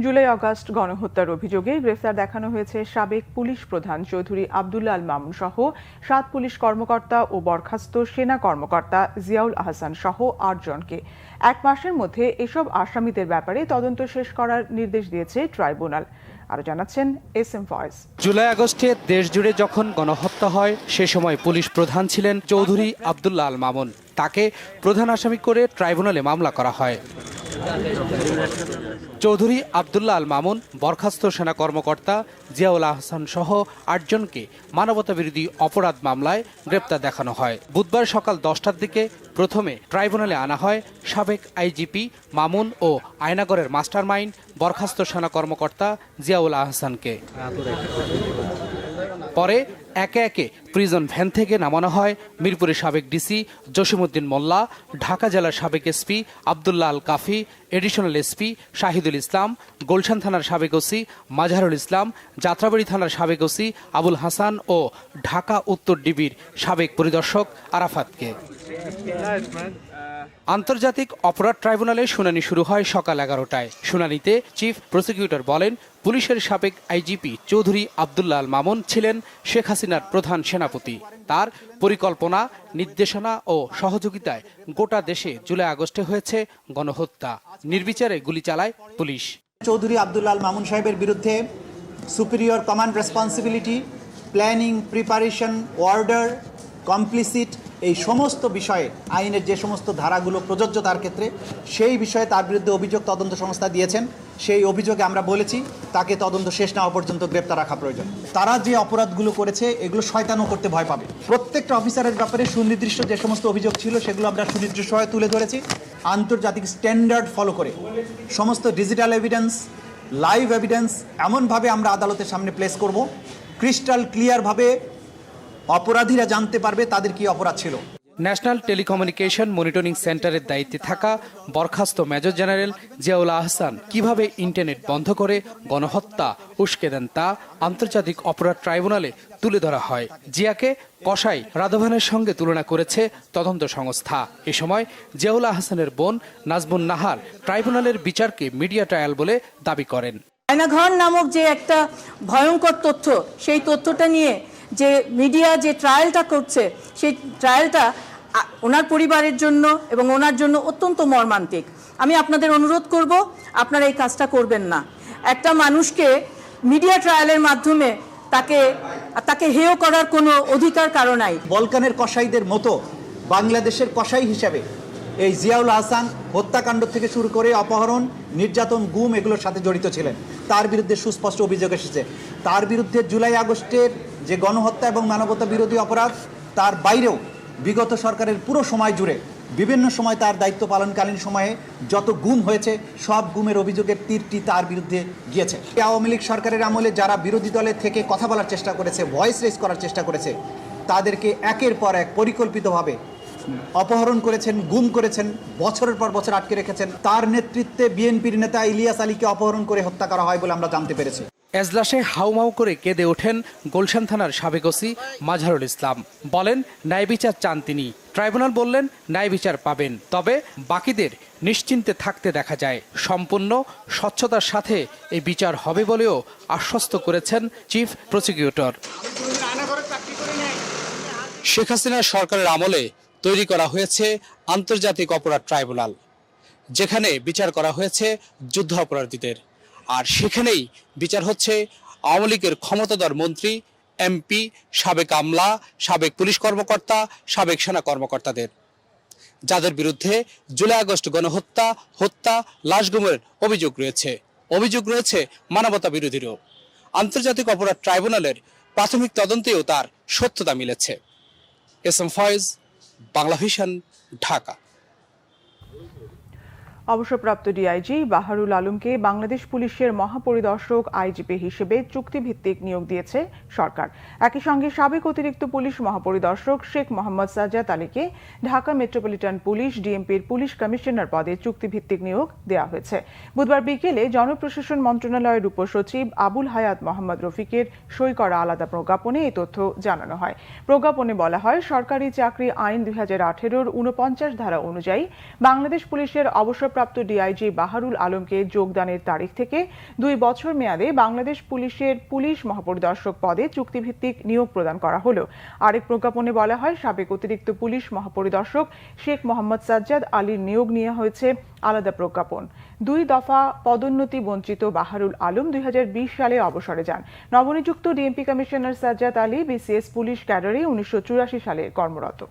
July August গণহত্যার অভিযোগে গ্রেফতার দেখানো হয়েছে সাবেক পুলিশ প্রধান চৌধুরী আব্দুল্লাহ আল মামুন সহ 7 পুলিশ কর্মকর্তা ও বরখাস্ত সেনা কর্মকর্তা জিয়াউল আহসান সহ 8 জনকে। 1 মাসের মধ্যে এসব আসামিদের ব্যাপারে তদন্ত শেষ করার নির্দেশ দিয়েছে ট্রাইব্যুনাল। আরো জানাচ্ছেন এস এম ফয়েজ। জুলাই আগস্টে দেশ জুড়ে যখন গণহত্যা হয় সে সময় পুলিশ প্রধান ছিলেন চৌধুরী আব্দুল্লাহ আল মামুন। তাকে প্রধান আসামি করে ট্রাইব্যুনালে মামলা করা হয়। চৌধুরী আব্দুল্লাহ আল মামুন, বরখাস্ত সেনা কর্মকর্তা জিয়াউল আহসান সহ 8 জনকে মানবতাবিরোধী অপরাধ মামলায় গ্রেপ্তার দেখানো হয়। বুধবার সকাল 10টার দিকে প্রথমে ট্রাইব্যুনালে আনা হয় সাবেক আইজিপি মামুন ও আয়নাগরের মাস্টারমাইন্ড বরখাস্ত সেনা কর্মকর্তা জিয়াউল আহসানকে। পরে একে একে প্রিজন ভ্যান থেকে নামানো হয় মিরপুরের সাবেক ডিসি জসিমউদ্দিন মোল্লা, ঢাকা জেলার সাবেক এসপি আব্দুল্লাহ আল কাফি, এডিশনাল এসপি শাহিদুল ইসলাম, গুলশান থানার সাবেক ওসি মাজহারুল ইসলাম, যাত্রাবাড়ি থানার সাবেক ওসি আবুল হাসান ও ঢাকা উত্তর ডিবির সাবেক পরিদর্শক আরাফাতকে। আন্তর্জাতিক অপরাধ ট্রাইব্যুনালে শুনানি শুরু হয় সকাল 11টায়। শুনানিতে চিফ প্রসিকিউটর বলেন, পুলিশের সাবেক আইজিপি চৌধুরী আব্দুল্লাহ আল মামুন ছিলেন শেখ হাসিনার প্রধান সেনাপতি। তার পরিকল্পনা, নির্দেশনা ও সহযোগিতায় গোটা দেশে জুলাই আগস্টে হয়েছে গণহত্যা। নির্বিচারে গুলি চালায় পুলিশ। চৌধুরী আব্দুল্লাহ আল মামুন সাহেবের বিরুদ্ধে superior command responsibility, planning, preparation, order, complicit এই সমস্ত বিষয়ে আইনের যে সমস্ত ধারাগুলো প্রযোজ্য তার ক্ষেত্রে সেই বিষয়ে তার বিরুদ্ধে অভিযোগ তদন্ত সংস্থা দিয়েছেন। সেই অভিযোগে আমরা বলেছি তাকে তদন্ত শেষ না হওয়া পর্যন্ত গ্রেপ্তার রাখা প্রয়োজন। তারা যে অপরাধগুলো করেছে এগুলো শয়তানও করতে ভয় পাবে। প্রত্যেকটা অফিসারের ব্যাপারে সুনির্দিষ্ট যে সমস্ত অভিযোগ ছিল সেগুলো আমরা সুনির্দিষ্টভাবে তুলে ধরেছি। আন্তর্জাতিক স্ট্যান্ডার্ড ফলো করে সমস্ত ডিজিটাল এভিডেন্স, লাইভ এভিডেন্স এমনভাবে আমরা আদালতের সামনে প্লেস করব ক্রিস্টাল ক্লিয়ারভাবে অপরাধীরা জানতে পারবে তাদের কি অপরাধ ছিল। ন্যাশনাল টেলিকমিউনিকেশন মনিটরিং সেন্টারের দায়িত্বে থাকা বরখাস্ত মেজর জেনারেল জিয়াউল আহসান কিভাবে ইন্টারনেট বন্ধ করে গণহত্যা উস্কে দেন তা আন্তর্জাতিক অপরাধ ট্রাইব্যুনালে তুলে ধরা হয়। জিয়াকে কসাই রাধবানের সঙ্গে তুলনা করেছে তদন্ত সংস্থা। এ সময় জিয়াউল আহসানের বোন নাজমুন নাহার ট্রাইব্যুনালের বিচারকে মিডিয়া ট্রায়াল বলে দাবি করেন। আয়নাঘর নামক যে একটা ভয়ঙ্কর তথ্য, সেই তথ্যটা নিয়ে যে মিডিয়া যে ট্রায়ালটা করছে সেই ট্রায়ালটা ওনার পরিবারের জন্য এবং ওনার জন্য অত্যন্ত মর্মান্তিক। আমি আপনাদের অনুরোধ করব আপনারা এই কাজটা করবেন না। একটা মানুষকে মিডিয়া ট্রায়ালের মাধ্যমে তাকে হেয় করার কোনো অধিকার কারো নাই। বলকানের কসাইদের মতো বাংলাদেশের কসাই হিসাবে এই জিয়াউল আহসান হত্যাকাণ্ড থেকে শুরু করে অপহরণ, নির্যাতন, গুম এগুলোর সাথে জড়িত ছিলেন। তার বিরুদ্ধে সুস্পষ্ট অভিযোগ এসেছে। তার বিরুদ্ধে জুলাই আগস্টের যে গণহত্যা এবং মানবতা বিরোধী অপরাধ, তার বাইরেও বিগত সরকারের পুরো সময় জুড়ে বিভিন্ন সময় তার দায়িত্ব পালনকালীন সময়ে যত গুম হয়েছে সব গুমের অভিযোগের তীরটি তার বিরুদ্ধে গিয়েছে। আওয়ামী লীগ সরকারের আমলে যারা বিরোধী দলে থেকে কথা বলার চেষ্টা করেছে, ভয়েস রেজ করার চেষ্টা করেছে, তাদেরকে একের পর এক পরিকল্পিতভাবে অপহরণ করেছেন, গুম করেছেন, বছরের পর বছর আটকে রেখেছেন। তার নেতৃত্বে বিএনপির নেতা ইলিয়াস আলীকে অপহরণ করে হত্যা করা হয় বলে আমরা জানতে পেরেছি। এজলাসে হাউমাউ করে কেঁদে ওঠেন গুলশান থানার সাবেক ওসি মাজহারুল ইসলাম। বলেন ন্যায় বিচার চান তিনি। ট্রাইব্যুনাল বললেন ন্যায় বিচার পাবেন, তবে বাকিদের নিশ্চিন্তে থাকতে দেখা যায়। সম্পূর্ণ স্বচ্ছতার সাথে এই বিচার হবে বলেও আশ্বস্ত করেছেন চিফ প্রসিকিউটর। শেখ হাসিনার সরকারের আমলে তৈরি করা হয়েছে আন্তর্জাতিক অপরাধ ট্রাইব্যুনাল, যেখানে বিচার করা হয়েছে যুদ্ধ অপরাধীদের। আর সেখানেই বিচার হচ্ছে আওয়ামী লীগের ক্ষমতাধর মন্ত্রী, এমপি, সাবেক আমলা, সাবেক পুলিশ কর্মকর্তা, সাবেক সেনা কর্মকর্তাদের, যাদের বিরুদ্ধে জুলাই আগস্ট গণহত্যা, হত্যা, লাশ গুমের অভিযোগ রয়েছে মানবতা বিরোধীরও। আন্তর্জাতিক অপরাধ ট্রাইব্যুনালের প্রাথমিক তদন্তেও তার সত্যতা মিলেছে। S M Foyez, Bangla Vision, Dhaka. অবসরপ্রাপ্ত ডিআইজি বাহারুল আলমকে বাংলাদেশ পুলিশের মহাপরিদর্শক আইজিপি হিসেবে চুক্তিভিত্তিক নিয়োগ দিয়েছে সরকার। একই সঙ্গে সাবেক অতিরিক্ত পুলিশ মহাপরিদর্শক শেখ মোহাম্মদ সাজ্জাদ আলীকে ঢাকা মেট্রোপলিটন পুলিশ ডিএমপির পুলিশ কমিশনার পদে চুক্তিভিত্তিক নিয়োগ দেওয়া হয়েছে। বুধবার বিকেলে জনপ্রশাসন মন্ত্রণালয়ের উপসচিব আবুল হায়াত মোহাম্মদ রফিকের সই করা আলাদা প্রজ্ঞাপনে এই তথ্য জানানো হয়। প্রজ্ঞাপনে বলা হয়, সরকারি চাকরি আইন 2018-এর 49 ধারা অনুযায়ী বাংলাদেশ পুলিশের অবসরপ্রাপ্ত ডিআইজি বাহারুল আলমকে যোগদানের তারিখ থেকে 2 বছর মেয়াদে বাংলাদেশ পুলিশের পুলিশ মহাপরিদর্শক পদে চুক্তিভিত্তিক নিয়োগ প্রদান করা হলো। আরেক প্রজ্ঞাপনে বলা হয়, সাবেক অতিরিক্ত পুলিশ মহাপরিদর্শক শেখ মোহাম্মদ সাজ্জাদ আলীর নিয়োগ নিয়ে হয়েছে আলাদা প্রজ্ঞাপন। 2 দফা পদোন্নতি বঞ্চিত বাহারুল আলম 2020 সালে অবসরে যান। নবনিযুক্ত DMP commissioner Sajjad Ali BCS police ক্যাডারে 1984 সালে কর্মরত।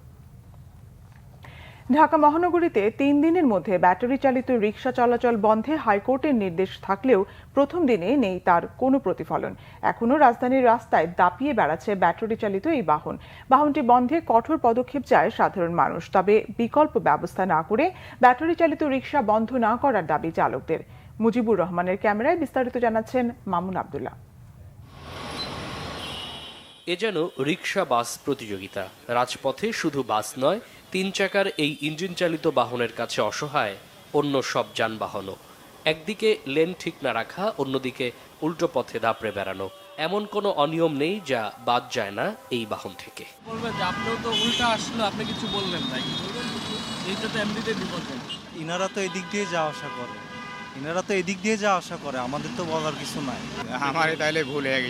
ঢাকা মহানগরীতে 3 দিনের মধ্যে ব্যাটারি চালিত রিকশা চলাচল বন্ধে হাইকোর্টের নির্দেশ থাকলেও প্রথম দিনে নেই তার কোনো প্রতিফলন। এখনও রাজধানীর রাস্তায় দাপিয়ে বেড়াচ্ছে ব্যাটারি চালিত এই বাহনটি বন্ধে কঠোর পদক্ষেপ চায় সাধারণ মানুষ। তবে বিকল্প ব্যবস্থা না করে ব্যাটারি চালিত রিকশা বন্ধ না করার দাবি চালকদের। মুজিবুর রহমানের ক্যামেরায় বিস্তারিত জানাচ্ছেন মামুন আব্দুল্লাহ। এ যেন রিকশা বাস প্রতিযোগিতা। রাজপথে শুধু বাস নয়, 3 চাকার এই ইঞ্জিন চালিত বাহনের কাছে অসহায় অন্য সব যানবাহনও। একদিকে লেন ঠিক না রাখা, অন্যদিকে উল্টো পথে দাপড়ে বেড়ানো। এমন কোনো অনিয়ম নেই যা বাদ যায় না এই বাহন থেকে। আপনিও তো উল্টা আসলো, আপনি কিছু বললেন তাই এইটা তো এমনিতে বিপদ। ইনারা তো এদিক দিয়ে যাওয়া আসা করে, আমাদের তো বলার কিছু নাই। আমারে তাইলে ভুল হয়ে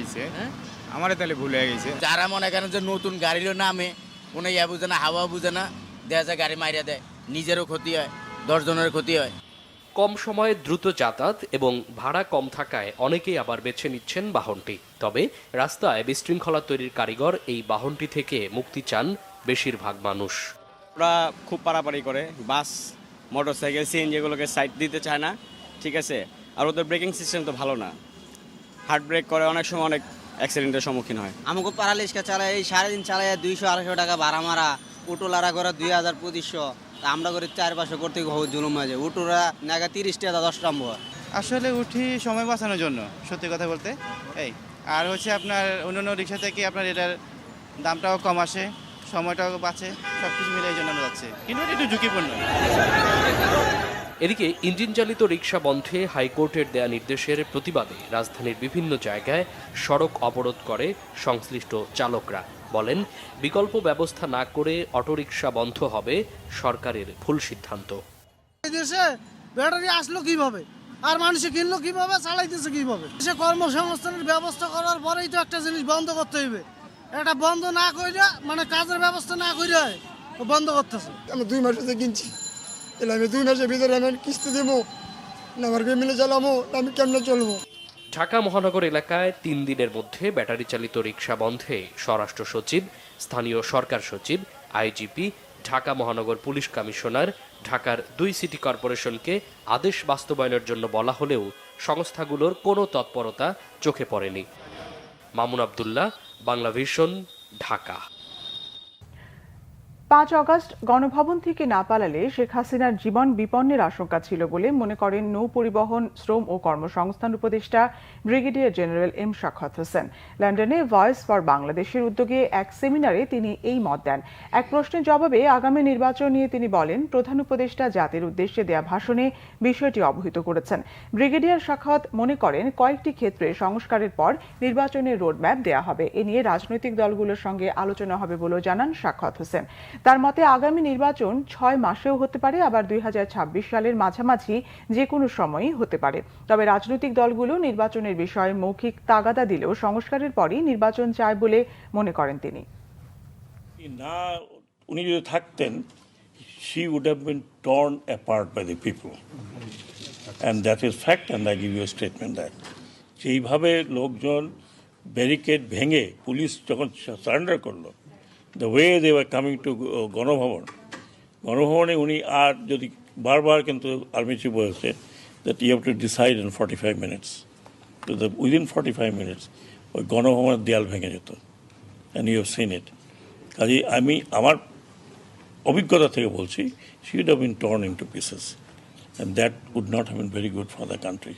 গেছে। যারা মনে করেন যে নতুন গাড়িরও নামে কোনো ইয়া বুঝে না, হাওয়া বুঝে না, দেখা যায় গাড়ি মারিয়া দেয়, নিজেরও ক্ষতি হয়, 10 জনের ক্ষতি হয়। কম সময়ে দ্রুত যাতায়াত এবং ভাড়া কম থাকায় অনেকেই আবার বেছে নিচ্ছেন বাহনটি। তবে রাস্তায় বিশৃঙ্খলা তৈরির কারিগর এই বাহনটি থেকে মুক্তি চান বেশিরভাগ মানুষ। ওরা খুব পারাপারি করে, বাস, মোটরসাইকেল, সিএনজি এগুলোকে সাইড দিতে চায় না, ঠিক আছে। আর ওদের ব্রেকিং সিস্টেম তো ভালো না, হার্ড ব্রেক করে, অনেক সময় অনেক অ্যাক্সিডেন্টের সম্মুখীন হয়। আমাকে পারালিশকা চালায়, এই সারাদিন চালায় 200-250 টাকা ভাড়া মারা, উটোলারা করে 2000-2500, আমরা করে 4-500 করতে জুলুম হয়েছে। উটোরা নাগা 30 টাকা 10 টাকা। আসলে উঠি সময় বাঁচানোর জন্য, সত্যি কথা বলতে। আর হচ্ছে আপনার অন্যান্য রিক্সা থেকে আপনার এটার দামটাও কম আসে, সময়টাও বাঁচে, সব কিছু মিলে এই জন্য আমরা যাচ্ছি, কিন্তু এটা একটু ঝুঁকিপূর্ণ। এদিকে ইঞ্জিন চালিত রিকশা বন্ধে হাইকোর্টের দেয়া নির্দেশের প্রতিবাদে রাজধানীর বিভিন্ন জায়গায় সড়ক অবরোধ করে সংশ্লিষ্ট চালকরা। বলেন, বিকল্প ব্যবস্থা না করে অটোরিকশা বন্ধ হবে সরকারের ভুল সিদ্ধান্ত। দেশে ব্যাটারি আসলো কিভাবে, আর মানুষে কিনলো কিভাবে, চালাইতেছে কিভাবে? সে কর্মসংস্থানের ব্যবস্থা করার পরেই তো একটা জিনিস বন্ধ করতে হবে। এটা বন্ধ না করে মানে কাজের ব্যবস্থা না করে বন্ধ করতেছে। আমি 2 মাস হতে কিনছি, তাহলে আমি 2 মাসের ভিতরে আমি কিস্তি দেবো না, আমার ফ্যামিলি চালাবো না, আমি কেমনে চলবো? ঢাকা মহানগর এলাকায় 3 দিনের মধ্যে ব্যাটারি চালিত রিকশা বন্ধে স্বরাষ্ট্র সচিব, স্থানীয় সরকার সচিব, আইজিপি, ঢাকা মহানগর পুলিশ কমিশনার, ঢাকার 2 সিটি কর্পোরেশনকে আদেশ বাস্তবায়নের জন্য বলা হলেও সংস্থাগুলোর কোনো তৎপরতা চোখে পড়েনি। মামুন আব্দুল্লাহ, বাংলা ভিশন, ঢাকা। 5 অগস্ট গণভবন থেকে না পালালে শেখ হাসিনার জীবন বিপন্নের আশঙ্কা ছিল বলে মনে করেন নৌ পরিবহন, শ্রম ও কর্মসংস্থান উপদেষ্টা brigadier general M Sakhawat Hossain. লন্ডনে ভয়েস ফর বাংলাদেশের উদ্যোগে এক সেমিনারে তিনি এই মত দেন। এক প্রশ্নের জবাবে আগামী নির্বাচন নিয়ে তিনি বলেন, প্রধান উপদেষ্টা জাতির উদ্দেশ্যে দেয়া ভাষণে বিষয়টি অবহিত করেছেন। ব্রিগেডিয়ার শাখাওয়াত মনে করেন কয়েকটি ক্ষেত্রে সংস্কারের পর নির্বাচনের রোডম্যাপ দেয়া হবে। এ নিয়ে রাজনৈতিক দলগুলোর সঙ্গে আলোচনা হবে বলেও জানান শাখাওয়াত হোসেন। তার মতে আগামী নির্বাচন 6 মাসেও হতে পারে, আবার 2026 সালের মাঝামাঝি যে কোনো সময়ই হতে পারে। তবে রাজনৈতিক দলগুলো নির্বাচনের বিষয়ে মৌখিক তাগাদা দিলেও সংস্কারের পরই নির্বাচন চায় বলে মনে করেন তিনি। না, উনি যদি থাকতেন, she would have been torn apart by the people, and that is fact, and I give you a statement that যেইভাবে লোকজন ব্যারিকেড ভেঙে পুলিশ যখন সারেন্ডার করলো, the way they were coming to গণভবনে উনি আর যদি বারবার কিন্তু আর্মি চিফ বলেছে that you have to decide in 45 minutes. So within 45 minutes ওই গণভবনের দেয়াল ভেঙে যেত, and you have seen it. কাজে আমি আমার অভিজ্ঞতা থেকে বলছি, she would have been torn into pieces, and that would not have been very good for the country.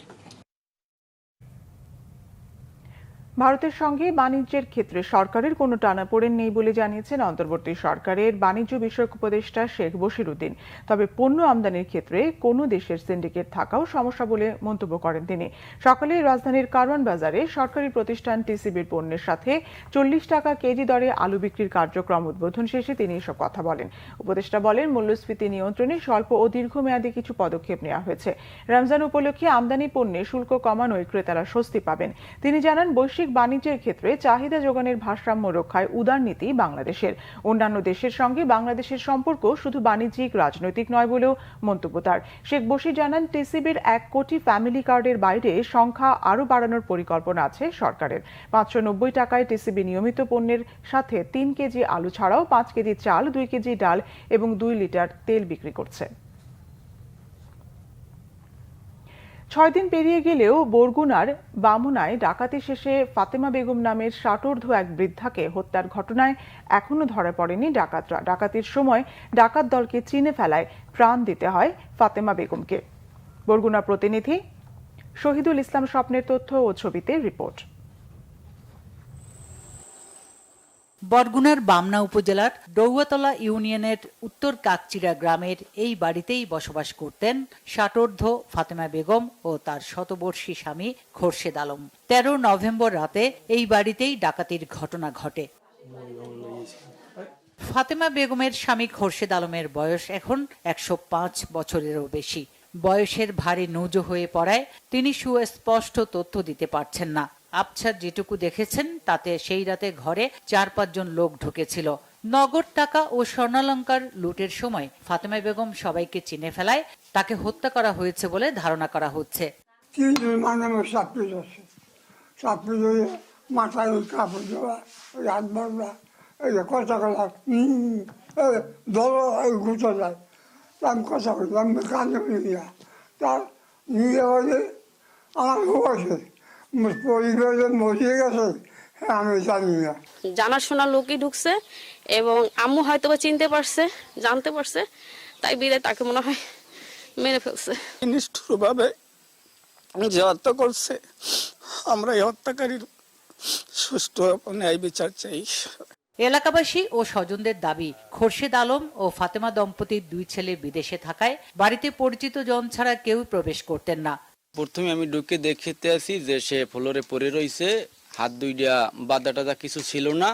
ভারতের সঙ্গে বাণিজ্যের ক্ষেত্রে সরকারের কোনো টানাপোড়েন নেই বলে জানিয়েছেন অন্তর্বর্তী সরকারের বাণিজ্য বিষয়ক উপদেষ্টা শেখ বশিরউদ্দিন। তবে পণ্য আমদানির ক্ষেত্রে কোনো দেশের সিন্ডিকেট থাকাও সমস্যা বলে মন্তব্য করেন তিনি। সকালে রাজধানীর কারওয়ান বাজারে সরকারি প্রতিষ্ঠান টিসিবির পণ্যের সাথে 40 টাকা কেজি দরে আলু বিক্রির কার্যক্রম উদ্বোধন শেষে তিনি এসব কথা বলেন। উপদেষ্টা বলেন, মূল্যস্ফীতি নিয়ন্ত্রণে স্বল্প ও দীর্ঘমেয়াদী কিছু পদক্ষেপ নেওয়া হয়েছে। রমজান উপলক্ষে আমদানি পণ্যে শুল্ক কমানোয় ক্রেতারা স্বস্তি পাবেন। তিনি জানান, বৈশ্বিক বাণিজ্যের ক্ষেত্রে চাহিদা যোগানের ভারসাম্য রক্ষায় উদার নীতি বাংলাদেশের। অন্যান্য দেশের সঙ্গে বাংলাদেশের সম্পর্ক শুধু বাণিজ্যিক, রাজনৈতিক নয় বলেও মন্তব্য তার। শেখ বশির জানান, টিসিবির 1 কোটি ফ্যামিলি কার্ডের বাইরে সংখ্যা আরও বাড়ানোর পরিকল্পনা আছে সরকারের। 590 টাকায় টিসিবি নিয়মিত পণ্যের সাথে 3 কেজি আলু ছাড়াও 5 কেজি চাল, 2 কেজি ডাল এবং 2 লিটার তেল বিক্রি করছে। 6 দিন পেরিয়ে গেলেও বরগুনার বামুনায় ডাকাতি শেষে ফাতেমা বেগম নামের ষাটোর্ধ্ব এক বৃদ্ধাকে হত্যার ঘটনায় এখনো ধরা পড়েনি ডাকাতরা। ডাকাতির সময় ডাকাত দলকে চিনে ফেলায় প্রাণ দিতে হয় ফাতেমা বেগমকে। বরগুনা প্রতিনিধি শহীদুল ইসলাম স্বপ্নের তথ্য ও ছবিতে রিপোর্ট। বরগুনার বামনা উপজেলার ডৌয়াতলা ইউনিয়নের উত্তর কাকচিরা গ্রামের এই বাড়িতেই বসবাস করতেন ষাটোর্ধ্ব ফাতেমা বেগম ও তার শতবর্ষী স্বামী খোরশেদ আলম। 13 নভেম্বর রাতে এই বাড়িতেই ডাকাতির ঘটনা ঘটে। ফাতেমা বেগমের স্বামী খোরশেদ আলমের বয়স এখন 105 বছরেরও বেশি। বয়সের ভারী নুজো হয়ে পড়ায় তিনি সুস্পষ্ট তথ্য দিতে পারছেন না। আবছার যেটুকু দেখেছেন তাতে সেই রাতে ঘরে 4-5 জন লোক ঢুকেছিল। নগদ টাকা ও স্বর্ণালংকার লুটের সময় ফাতেমা বেগম সবাইকে চিনে ফেলায় তাকে হত্যা করা হয়েছে বলে ধারণা করা হচ্ছে। মাথায় কাপড় দেওয়া, হাত বাঁধা, কথা কথা ঘুরতে যায়। আমি কথা বললাম, কাজে নিয়ে তার নিয়ে আমার হয়েছে পরিবারের মরিয়ে গেছে, আমি জানি না। জানাশোনা লোকই ঢুকছে এবং আম্মু হয়তো চিনতে পারছে, জানতে পারছে, তাই বিদায় তাকে মনে হয় মেরে ফেলছে। নিষ্ঠুরভাবে যে হত্যা করছে, আমরা এই হত্যাকারীর সুষ্ঠু ন্যায় বিচার চাই। এলাকাবাসী ও স্বজনদের দাবি, খোরশেদ আলম ও ফাতেমা দম্পতির 2 ছেলে বিদেশে থাকায় বাড়িতে পরিচিত জন ছাড়া কেউ প্রবেশ করতেন না। প্রথমে আমি ঢুকে দেখতে আসি যে সে ফ্লোরে পড়ে রয়েছে, হাত দুইটা বাঁধা টাদা কিছু ছিল না,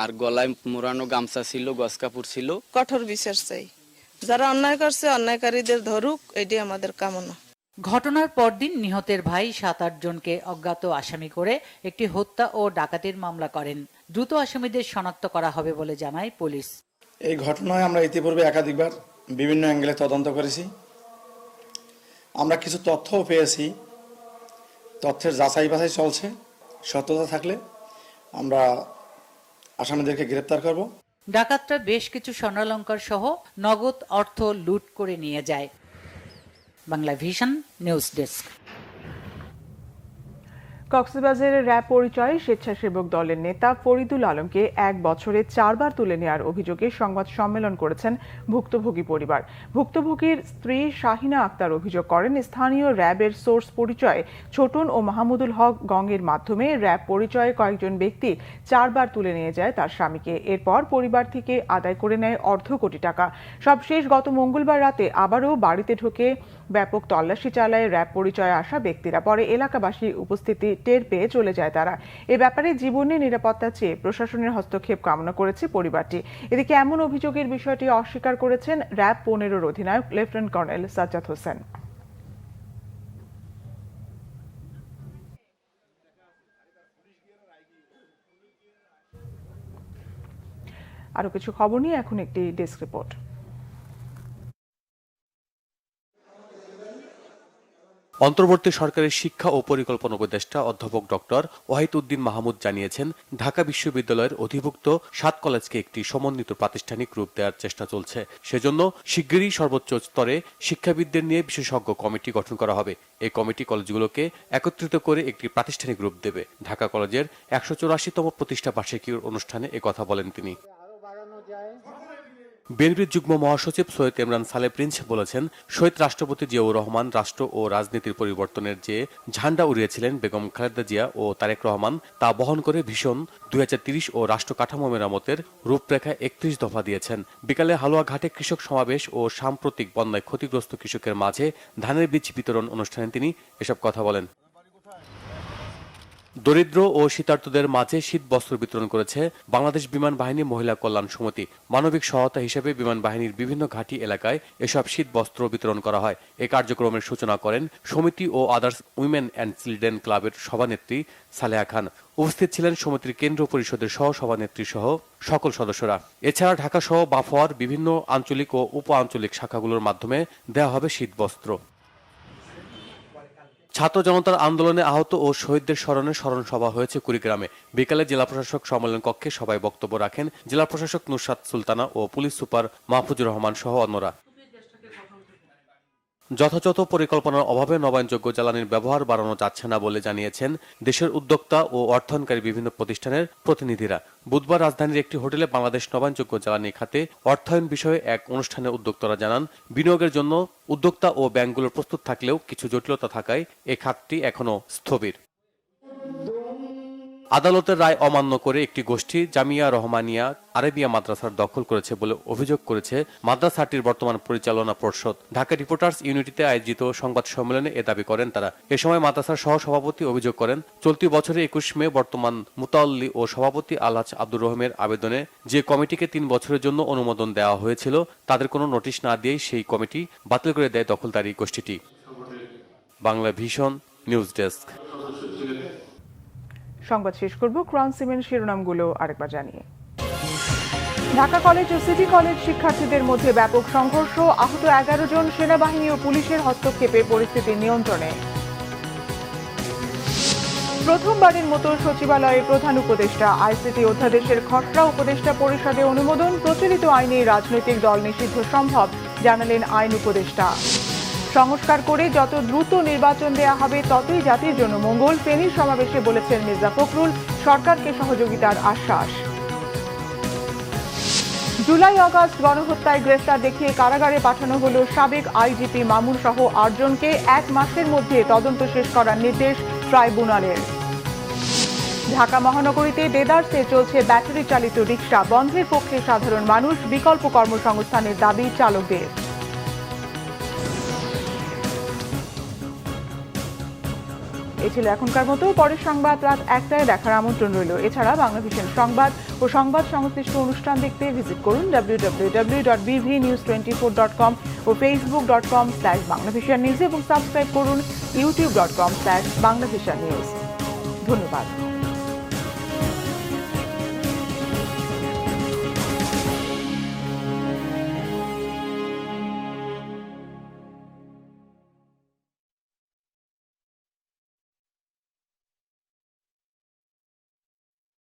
আর গলায় মোড়ানো গামছা ছিল, গস কাপড় ছিল। কঠোর বিচার চাই, যারা অন্যায় করছে অন্যায়কারীদের ধরুক, এটাই আমাদের কামনা। ঘটনার পরদিন নিহতের ভাই 7-8 জনকে অজ্ঞাত আসামি করে একটি হত্যা ও ডাকাতির মামলা করেন। দ্রুত আসামিদের শনাক্ত করা হবে বলে জানায় পুলিশ। এই ঘটনায় আমরা ইতিপূর্বে একাধিকবার বিভিন্ন অ্যাঙ্গেলে তদন্ত করেছি। আমরা কিছু তথ্যও পেয়েছি, তথ্যের যাচাই বাছাই চলছে। সত্যতা থাকলে আমরা আসামিদেরকে গ্রেপ্তার করব। ডাকাতরা বেশ কিছু স্বর্ণালংকার সহ নগদ অর্থ লুট করে নিয়ে যায়। Bangla vision news desk. কক্সবাজারের র্যাব পরিচয়ে স্বেচ্ছাসেবক দলের নেতা ফরিদুল আলমকে 1 বছরে 4 বার তুলে নেওয়ার অভিযোগে সংবাদ সম্মেলন করেছেন ভুক্তভোগী পরিবার। ভুক্তভোগীর স্ত্রী শাহিনা আক্তার অভিযোগ করেন, স্থানীয় র্যাবের সোর্স পরিচয়ে ছোটন ও মাহমুদুল হক গঙ্গের মাধ্যমে র্যাব পরিচয়ে কয়েকজন ব্যক্তি 4 বার তুলে নিয়ে যায় তার স্বামীকে। এরপর পরিবার থেকে আদায় করে নেয় অর্ধ কোটি টাকা। সবশেষ গত মঙ্গলবার রাতে আবারও বাড়িতে ঢুকে ব্যাপক তল্লাশি চালায় র্যাব পরিচয়ে আসা ব্যক্তিরা। পরে এলাকাবাসীর উপস্থিতি টের পেয়ে চলে যায় তারা। এ ব্যাপারে জীবনের নিরাপত্তা চেয়ে প্রশাসনের হস্তক্ষেপ কামনা করেছে পরিবারটি। এদিকে এমন অভিযোগের বিষয়টি অস্বীকার করেছেন র্যাব 15-র অধিনায়ক লেফটেন্যান্ট কর্নেল সাজ্জাদ হোসেন। আরো কিছু খবর নিয়ে এখন একটি ডেস্ক রিপোর্ট। অন্তর্বর্তী সরকারের শিক্ষা ও পরিকল্পনা উপদেষ্টা অধ্যাপক ডক্টর ওয়াহিদ উদ্দিন মাহমুদ জানিয়েছেন, ঢাকা বিশ্ববিদ্যালয়ের অধিভুক্ত 7 কলেজকে একটি সমন্বিত প্রাতিষ্ঠানিক রূপ দেওয়ার চেষ্টা চলছে। সেজন্য শিগগিরই সর্বোচ্চ স্তরে শিক্ষাবিদদের নিয়ে বিশেষজ্ঞ কমিটি গঠন করা হবে। এই কমিটি কলেজগুলোকে একত্রিত করে একটি প্রাতিষ্ঠানিক রূপ দেবে। ঢাকা কলেজের 184তম প্রতিষ্ঠা বার্ষিকীর অনুষ্ঠানে একথা বলেন তিনি। বিএনপির যুগ্ম মহাসচিব সৈয়দ ইমরান সালে প্রিন্স বলেছেন, শহীদ রাষ্ট্রপতি জিয়াউর রহমান রাষ্ট্র ও রাজনীতির পরিবর্তনের যে ঝান্ডা উড়িয়েছিলেন বেগম খালেদা জিয়া ও তারেক রহমান, তা বহন করে ভীষণ 2030 ও রাষ্ট্র কাঠামো মেরামতের রূপরেখা 31 দফা দিয়েছেন। বিকালে হালুয়াঘাটে কৃষক সমাবেশ ও সাম্প্রতিক বন্যায় ক্ষতিগ্রস্ত কৃষকের মাঝে ধানের বীজ বিতরণ অনুষ্ঠানে তিনি এসব কথা বলেন। দরিদ্র ও শীতার্তদের মাঝে শীত বস্ত্র বিতরণ করেছে বাংলাদেশ বিমান বাহিনী মহিলা কল্যাণ সমিতি। মানবিক সহায়তা হিসেবে বিমান বাহিনীর বিভিন্ন ঘাঁটি এলাকায় এসব শীত বস্ত্র বিতরণ করা হয়। এই কার্যক্রমের সূচনা করেন সমিতি ও আদার্স উইমেন অ্যান্ড চিলড্রেন ক্লাবের সভানেত্রী সালেহা খান। উপস্থিত ছিলেন সমিতির কেন্দ্রীয় পরিষদের সহ সভানেত্রী সহ সকল সদস্যরা। এছাড়া ঢাকা সহ বাফোয়ার বিভিন্ন আঞ্চলিক ও উপ আঞ্চলিক শাখাগুলোর মাধ্যমে দেওয়া হবে শীত বস্ত্র। ছাত্র জনতার আন্দোলনে আহত ও শহীদদের স্মরণে স্মরণ সভা হয়েছে কুড়িগ্রামে। বিকালে জেলা প্রশাসক সম্মেলন কক্ষে সবাই বক্তব্য রাখেন জেলা প্রশাসক নুসরাত সুলতানা ও পুলিশ সুপার মাহফুজুর রহমান সহ অন্যরা। যথাযথ পরিকল্পনার অভাবে নবায়নযোগ্য জ্বালানির ব্যবহার বাড়ানো যাচ্ছে না বলে জানিয়েছেন দেশের উদ্যোক্তা ও অর্থায়নকারী বিভিন্ন প্রতিষ্ঠানের প্রতিনিধিরা। বুধবার রাজধানীর একটি হোটেলে বাংলাদেশ নবায়নযোগ্য জ্বালানি খাতে অর্থায়ন বিষয়ে এক অনুষ্ঠানে উদ্যোক্তারা জানান, বিনিয়োগের জন্য উদ্যোক্তা ও ব্যাংকগুলো প্রস্তুত থাকলেও কিছু জটিলতা থাকায় এই খাতটি এখনো স্থবির। আদালতের রায় অমান্য করে একটি গোষ্ঠী জামিয়া রহমানিয়া আরেবিয়া মাদ্রাসার দখল করেছে বলে অভিযোগ করেছে মাদ্রাসাটির বর্তমান পরিচালনা পর্ষদ। ঢাকা রিপোর্টার্স ইউনিটিতে আয়োজিত সংবাদ সম্মেলনে এ দাবি করেন তারা। এ সময় মাদ্রাসার সহ সভাপতি অভিযোগ করেন, চলতি বছরে 21 মে বর্তমান মুতাল্লি ও সভাপতি আলহাজ আব্দুর রহিমের আবেদনে যে কমিটিকে 3 বছরের জন্য অনুমোদন দেওয়া হয়েছিল তাদের কোনো নোটিশ না দিয়েই সেই কমিটি বাতিল করে দেয় দখলদারি গোষ্ঠীটি। Bangla vision news desk. সংবাদ শেষ করব ক্রাউন সিমেন্ট শিরোনামগুলো আরেকবার জানিয়ে। ঢাকা কলেজ ও সিটি কলেজ শিক্ষার্থীদের মধ্যে ব্যাপক সংঘর্ষ, আহত 11 জন, সেনাবাহিনী ও পুলিশের হস্তক্ষেপে পরিস্থিতি নিয়ন্ত্রণে। প্রথমবারের মতো সচিবালয়ে প্রধান উপদেষ্টা আইসিটি অধ্যাদেশের খসড়া উপদেষ্টা পরিষদে অনুমোদন, প্রচলিত আইনে রাজনৈতিক দল নিষিদ্ধ সম্ভব জানালেন আইন উপদেষ্টা। সংস্কার করে যত দ্রুত নির্বাচন দেয়া হবে ততই জাতির জন্য মঙ্গল, ফেনীর সমাবেশে বলেছেন মির্জা ফখরুল, সরকারকে সহযোগিতার আশ্বাস। জুলাই আগস্ট গণহত্যায় গ্রেফতার দেখিয়ে কারাগারে পাঠানো হলো সাবেক আইজিপি মামুন সহ 8 জনকে। 1 মাসের মধ্যে তদন্ত শেষ করার নির্দেশ ট্রাইব্যুনালের। ঢাকা মহানগরীতে দেদারসে চলছে ব্যাটারি চালিত রিকশা, বন্ধের পক্ষে সাধারণ মানুষ, বিকল্প কর্মসংস্থানের দাবি চালকদের। এই ছিল এখনকার মতো। পরের সংবাদ রাত 1টায় দেখার আমন্ত্রণ রইল। এছাড়া বাংলাভিশন সংবাদ ও সংবাদ সংশ্লিষ্ট অনুষ্ঠান দেখতে ভিজিট করুন www.bvnews24.com ও facebook.com/banglavishannews এবং সাবস্ক্রাইব করুন youtube.com/banglavishannews। ধন্যবাদ।